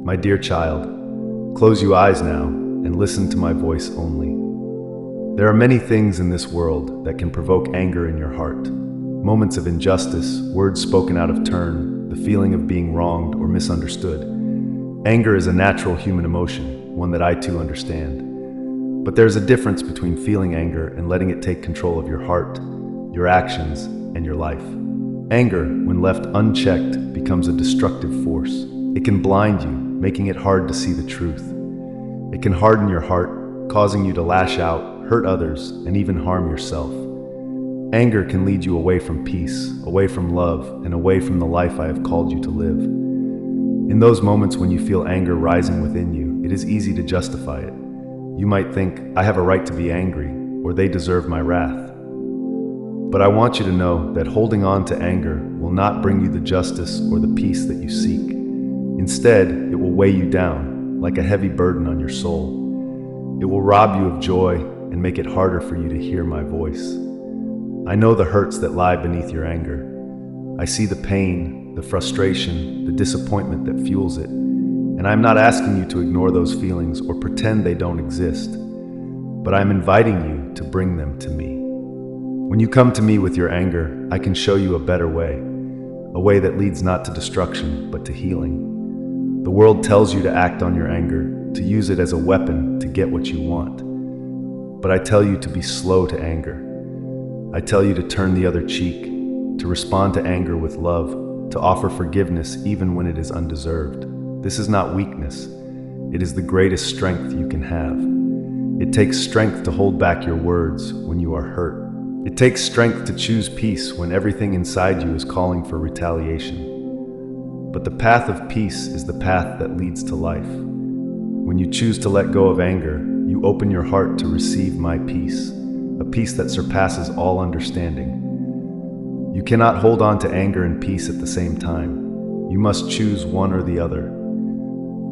My dear child, close your eyes now and listen to my voice only. There are many things in this world that can provoke anger in your heart. Moments of injustice, words spoken out of turn, the feeling of being wronged or misunderstood. Anger is a natural human emotion, one that I too understand. But there's a difference between feeling anger and letting it take control of your heart, your actions, and your life. Anger, when left unchecked, becomes a destructive force. It can blind you, making it hard to see the truth. It can harden your heart, causing you to lash out, hurt others, and even harm yourself. Anger can lead you away from peace, away from love, and away from the life I have called you to live. In those moments when you feel anger rising within you, it is easy to justify it. You might think, I have a right to be angry, or they deserve my wrath. But I want you to know that holding on to anger will not bring you the justice or the peace that you seek. Instead, it will weigh you down, like a heavy burden on your soul. It will rob you of joy and make it harder for you to hear my voice. I know the hurts that lie beneath your anger. I see the pain, the frustration, the disappointment that fuels it. And I'm not asking you to ignore those feelings or pretend they don't exist, but I'm inviting you to bring them to me. When you come to me with your anger, I can show you a better way, a way that leads not to destruction, but to healing. The world tells you to act on your anger, to use it as a weapon to get what you want. But I tell you to be slow to anger. I tell you to turn the other cheek, to respond to anger with love, to offer forgiveness even when it is undeserved. This is not weakness. It is the greatest strength you can have. It takes strength to hold back your words when you are hurt. It takes strength to choose peace when everything inside you is calling for retaliation. But the path of peace is the path that leads to life. When you choose to let go of anger, you open your heart to receive my peace, a peace that surpasses all understanding. You cannot hold on to anger and peace at the same time. You must choose one or the other.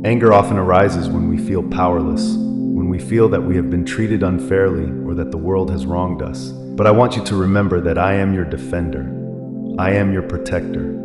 Anger often arises when we feel powerless, when we feel that we have been treated unfairly or that the world has wronged us. But I want you to remember that I am your defender. I am your protector.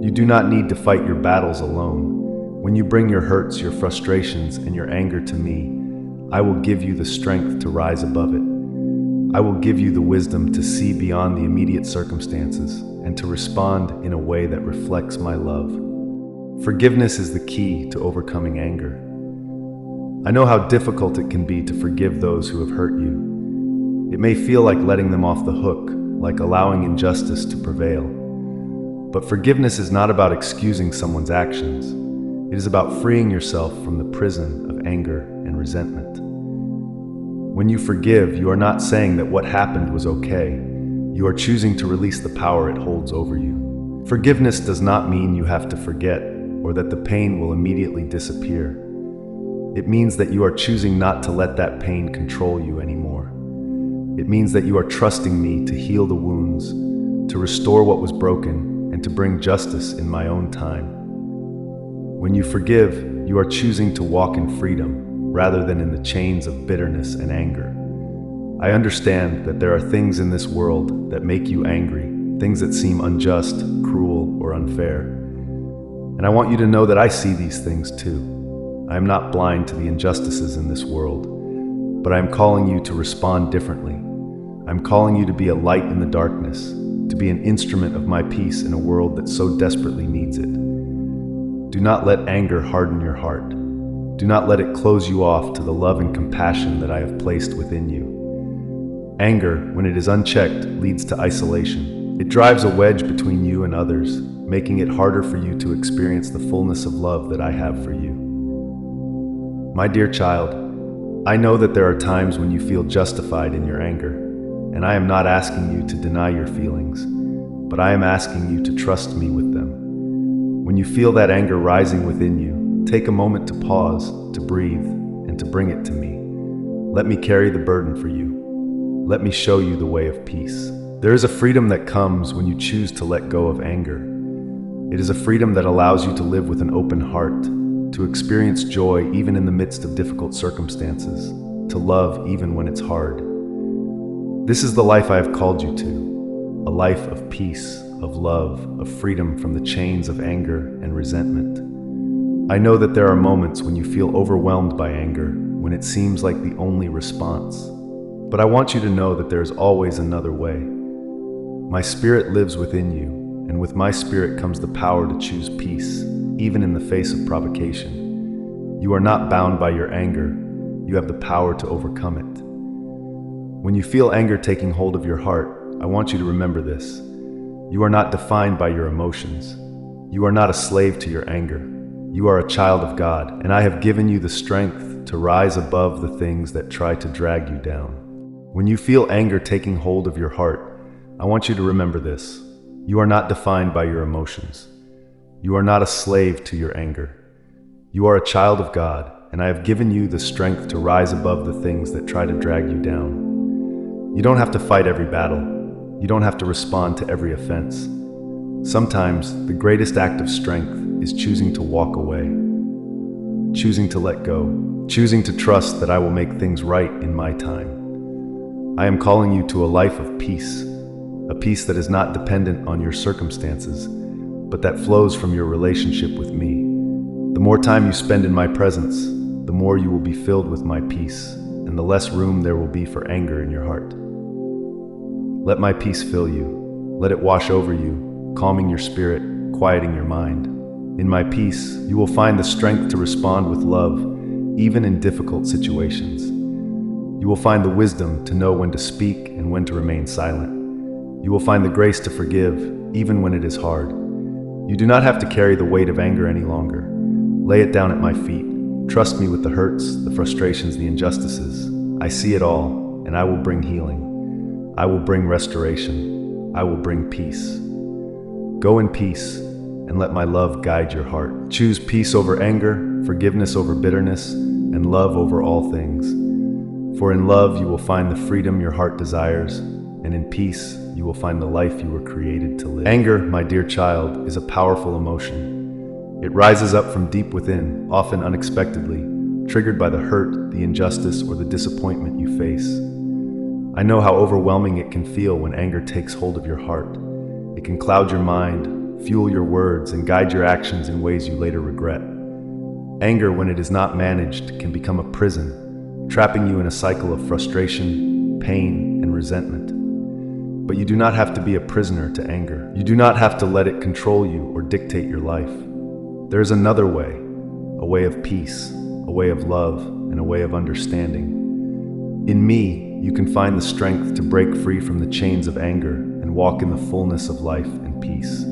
You do not need to fight your battles alone. When you bring your hurts, your frustrations, and your anger to me, I will give you the strength to rise above it. I will give you the wisdom to see beyond the immediate circumstances and to respond in a way that reflects my love. Forgiveness is the key to overcoming anger. I know how difficult it can be to forgive those who have hurt you. It may feel like letting them off the hook, like allowing injustice to prevail. But forgiveness is not about excusing someone's actions. It is about freeing yourself from the prison of anger and resentment. When you forgive, you are not saying that what happened was okay. You are choosing to release the power it holds over you. Forgiveness does not mean you have to forget or that the pain will immediately disappear. It means that you are choosing not to let that pain control you anymore. It means that you are trusting me to heal the wounds, to restore what was broken, and to bring justice in my own time. When you forgive, you are choosing to walk in freedom rather than in the chains of bitterness and anger. I understand that there are things in this world that make you angry, things that seem unjust, cruel, or unfair. And I want you to know that I see these things too. I am not blind to the injustices in this world, but I am calling you to respond differently. I'm calling you to be a light in the darkness, to be an instrument of my peace in a world that so desperately needs it. Do not let anger harden your heart. Do not let it close you off to the love and compassion that I have placed within you. Anger, when it is unchecked, leads to isolation. It drives a wedge between you and others, making it harder for you to experience the fullness of love that I have for you. My dear child, I know that there are times when you feel justified in your anger, and I am not asking you to deny your feelings, but I am asking you to trust me with them. When you feel that anger rising within you, take a moment to pause, to breathe, and to bring it to me. Let me carry the burden for you. Let me show you the way of peace. There is a freedom that comes when you choose to let go of anger. It is a freedom that allows you to live with an open heart, to experience joy even in the midst of difficult circumstances, to love even when it's hard. This is the life I have called you to, a life of peace, of love, of freedom from the chains of anger and resentment. I know that there are moments when you feel overwhelmed by anger, when it seems like the only response. But I want you to know that there is always another way. My spirit lives within you, and with my spirit comes the power to choose peace, even in the face of provocation. You are not bound by your anger. You have the power to overcome it. When you feel anger taking hold of your heart, I want you to remember this. You are not defined by your emotions. You are not a slave to your anger. You are a child of God, and I have given you the strength to rise above the things that try to drag you down. When you feel anger taking hold of your heart, I want you to remember this. You are not defined by your emotions. You are not a slave to your anger. You are a child of God, and I have given you the strength to rise above the things that try to drag you down. You don't have to fight every battle. You don't have to respond to every offense. Sometimes the greatest act of strength is choosing to walk away, choosing to let go, choosing to trust that I will make things right in my time. I am calling you to a life of peace, a peace that is not dependent on your circumstances, but that flows from your relationship with me. The more time you spend in my presence, the more you will be filled with my peace, and the less room there will be for anger in your heart. Let my peace fill you. Let it wash over you, calming your spirit, quieting your mind. In my peace, you will find the strength to respond with love, even in difficult situations. You will find the wisdom to know when to speak and when to remain silent. You will find the grace to forgive, even when it is hard. You do not have to carry the weight of anger any longer. Lay it down at my feet. Trust me with the hurts, the frustrations, the injustices. I see it all, and I will bring healing. I will bring restoration. I will bring peace. Go in peace, and let my love guide your heart. Choose peace over anger, forgiveness over bitterness, and love over all things. For in love you will find the freedom your heart desires, and in peace you will find the life you were created to live. Anger, my dear child, is a powerful emotion. It rises up from deep within, often unexpectedly, triggered by the hurt, the injustice, or the disappointment you face. I know how overwhelming it can feel when anger takes hold of your heart. It can cloud your mind, fuel your words, and guide your actions in ways you later regret. Anger, when it is not managed, can become a prison, trapping you in a cycle of frustration, pain, and resentment. But you do not have to be a prisoner to anger. You do not have to let it control you or dictate your life. There is another way, a way of peace, a way of love, and a way of understanding. In me, you can find the strength to break free from the chains of anger and walk in the fullness of life and peace.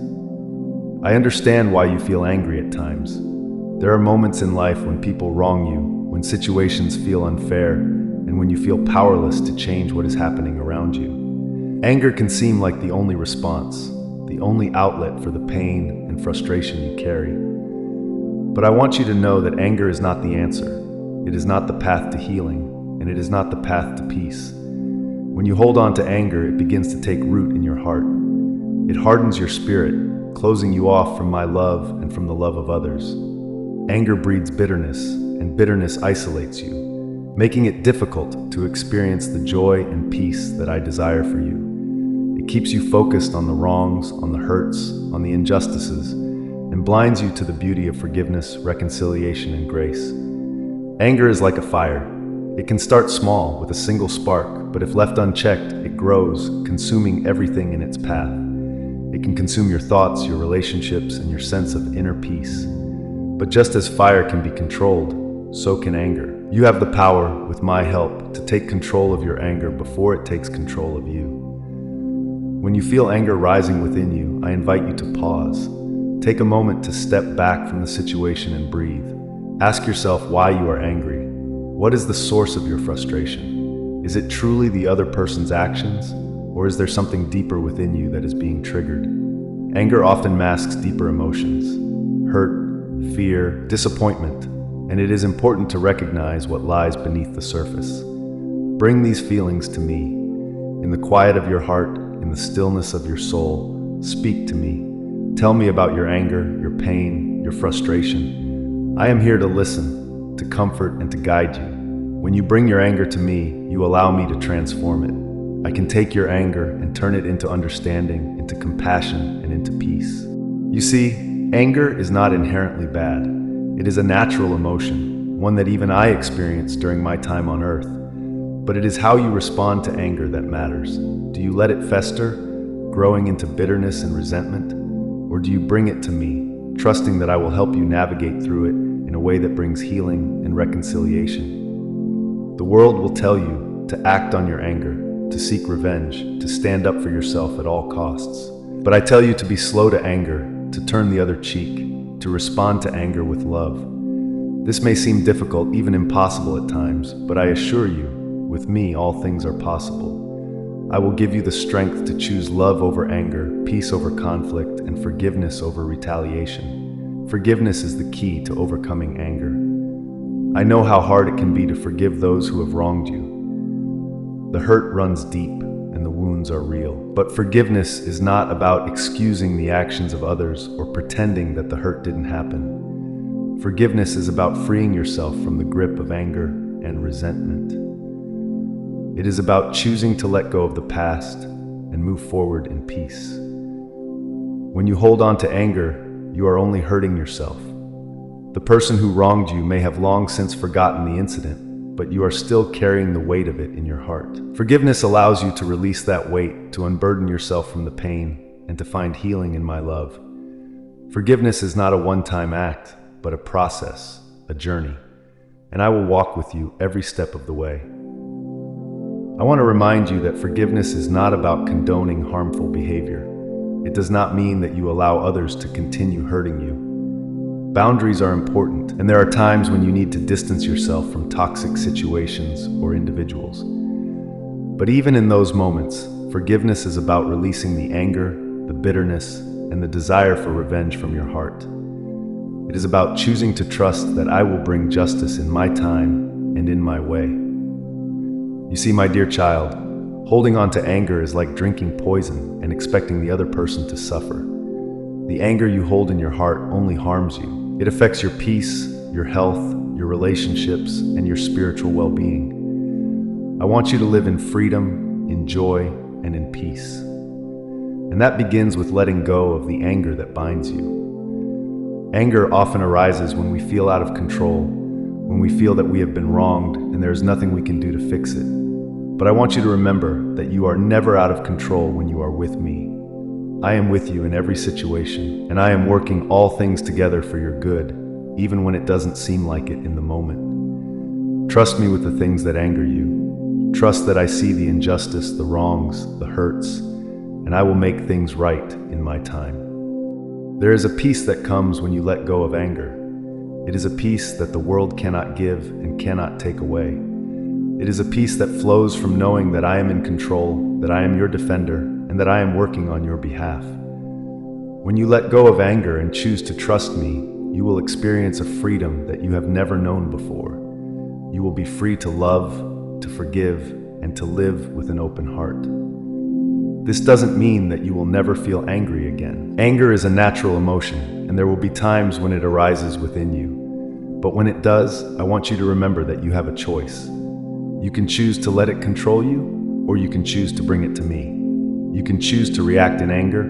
I understand why you feel angry at times. There are moments in life when people wrong you, when situations feel unfair, and when you feel powerless to change what is happening around you. Anger can seem like the only response, the only outlet for the pain and frustration you carry. But I want you to know that anger is not the answer. It is not the path to healing, and it is not the path to peace. When you hold on to anger, it begins to take root in your heart. It hardens your spirit, closing you off from my love and from the love of others. Anger breeds bitterness, and bitterness isolates you, making it difficult to experience the joy and peace that I desire for you. It keeps you focused on the wrongs, on the hurts, on the injustices, and blinds you to the beauty of forgiveness, reconciliation, and grace. Anger is like a fire. It can start small with a single spark, but if left unchecked, it grows, consuming everything in its path. It can consume your thoughts, your relationships, and your sense of inner peace. But just as fire can be controlled, so can anger. You have the power, with my help, to take control of your anger before it takes control of you. When you feel anger rising within you, I invite you to pause. Take a moment to step back from the situation and breathe. Ask yourself why you are angry. What is the source of your frustration? Is it truly the other person's actions? Or is there something deeper within you that is being triggered? Anger often masks deeper emotions, hurt, fear, disappointment, and it is important to recognize what lies beneath the surface. Bring these feelings to me. In the quiet of your heart, in the stillness of your soul, speak to me. Tell me about your anger, your pain, your frustration. I am here to listen, to comfort, and to guide you. When you bring your anger to me, you allow me to transform it. I can take your anger and turn it into understanding, into compassion, and into peace. You see, anger is not inherently bad. It is a natural emotion, one that even I experienced during my time on Earth. But it is how you respond to anger that matters. Do you let it fester, growing into bitterness and resentment? Or do you bring it to me, trusting that I will help you navigate through it in a way that brings healing and reconciliation? The world will tell you to act on your anger, to seek revenge, to stand up for yourself at all costs. But I tell you to be slow to anger, to turn the other cheek, to respond to anger with love. This may seem difficult, even impossible at times, but I assure you, with me all things are possible. I will give you the strength to choose love over anger, peace over conflict, and forgiveness over retaliation. Forgiveness is the key to overcoming anger. I know how hard it can be to forgive those who have wronged you. The hurt runs deep and the wounds are real. But forgiveness is not about excusing the actions of others or pretending that the hurt didn't happen. Forgiveness is about freeing yourself from the grip of anger and resentment. It is about choosing to let go of the past and move forward in peace. When you hold on to anger, you are only hurting yourself. The person who wronged you may have long since forgotten the incident, but you are still carrying the weight of it in your heart. Forgiveness allows you to release that weight, to unburden yourself from the pain, and to find healing in my love. Forgiveness is not a one-time act, but a process, a journey, and I will walk with you every step of the way. I want to remind you that forgiveness is not about condoning harmful behavior. It does not mean that you allow others to continue hurting you. Boundaries are important, and there are times when you need to distance yourself from toxic situations or individuals. But even in those moments, forgiveness is about releasing the anger, the bitterness, and the desire for revenge from your heart. It is about choosing to trust that I will bring justice in my time and in my way. You see, my dear child, holding on to anger is like drinking poison and expecting the other person to suffer. The anger you hold in your heart only harms you. It affects your peace, your health, your relationships, and your spiritual well-being. I want you to live in freedom, in joy, and in peace. And that begins with letting go of the anger that binds you. Anger often arises when we feel out of control, when we feel that we have been wronged and there is nothing we can do to fix it. But I want you to remember that you are never out of control when you are with me. I am with you in every situation, and I am working all things together for your good, even when it doesn't seem like it in the moment. Trust me with the things that anger you. Trust that I see the injustice, the wrongs, the hurts, and I will make things right in my time. There is a peace that comes when you let go of anger. It is a peace that the world cannot give and cannot take away. It is a peace that flows from knowing that I am in control, that I am your defender, and that I am working on your behalf. When you let go of anger and choose to trust me, you will experience a freedom that you have never known before. You will be free to love, to forgive, and to live with an open heart. This doesn't mean that you will never feel angry again. Anger is a natural emotion, and there will be times when it arises within you. But when it does, I want you to remember that you have a choice. You can choose to let it control you, or you can choose to bring it to me. You can choose to react in anger,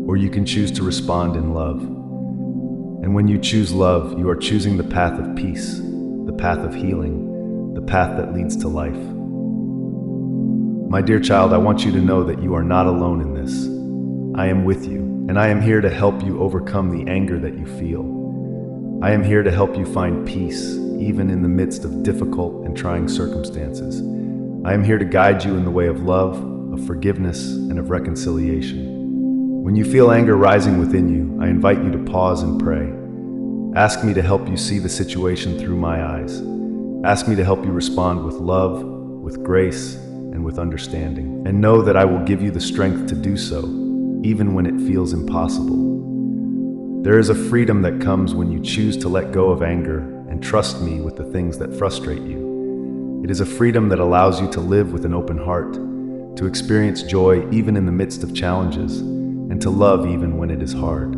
or you can choose to respond in love. And when you choose love, you are choosing the path of peace, the path of healing, the path that leads to life. My dear child, I want you to know that you are not alone in this. I am with you, and I am here to help you overcome the anger that you feel. I am here to help you find peace, even in the midst of difficult and trying circumstances. I am here to guide you in the way of love, of forgiveness, and of reconciliation. When you feel anger rising within you, I invite you to pause and pray. Ask me to help you see the situation through my eyes. Ask me to help you respond with love, with grace, and with understanding. And know that I will give you the strength to do so, even when it feels impossible. There is a freedom that comes when you choose to let go of anger and trust me with the things that frustrate you. It is a freedom that allows you to live with an open heart, to experience joy even in the midst of challenges, and to love even when it is hard.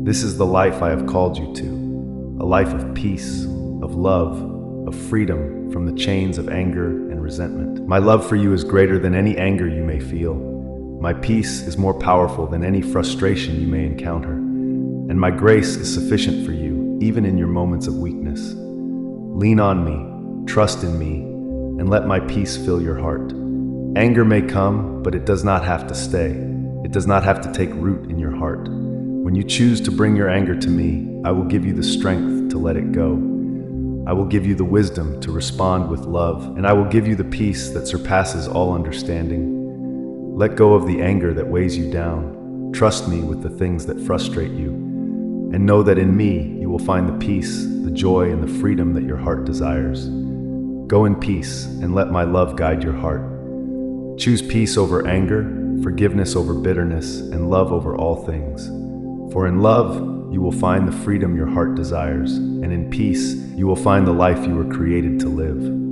This is the life I have called you to, a life of peace, of love, of freedom from the chains of anger and resentment. My love for you is greater than any anger you may feel. My peace is more powerful than any frustration you may encounter. And my grace is sufficient for you, even in your moments of weakness. Lean on me, trust in me, and let my peace fill your heart. Anger may come, but it does not have to stay. It does not have to take root in your heart. When you choose to bring your anger to me, I will give you the strength to let it go. I will give you the wisdom to respond with love, and I will give you the peace that surpasses all understanding. Let go of the anger that weighs you down. Trust me with the things that frustrate you. And know that in me, you will find the peace, the joy, and the freedom that your heart desires. Go in peace and let my love guide your heart. Choose peace over anger, forgiveness over bitterness, and love over all things. For in love, you will find the freedom your heart desires, and in peace, you will find the life you were created to live.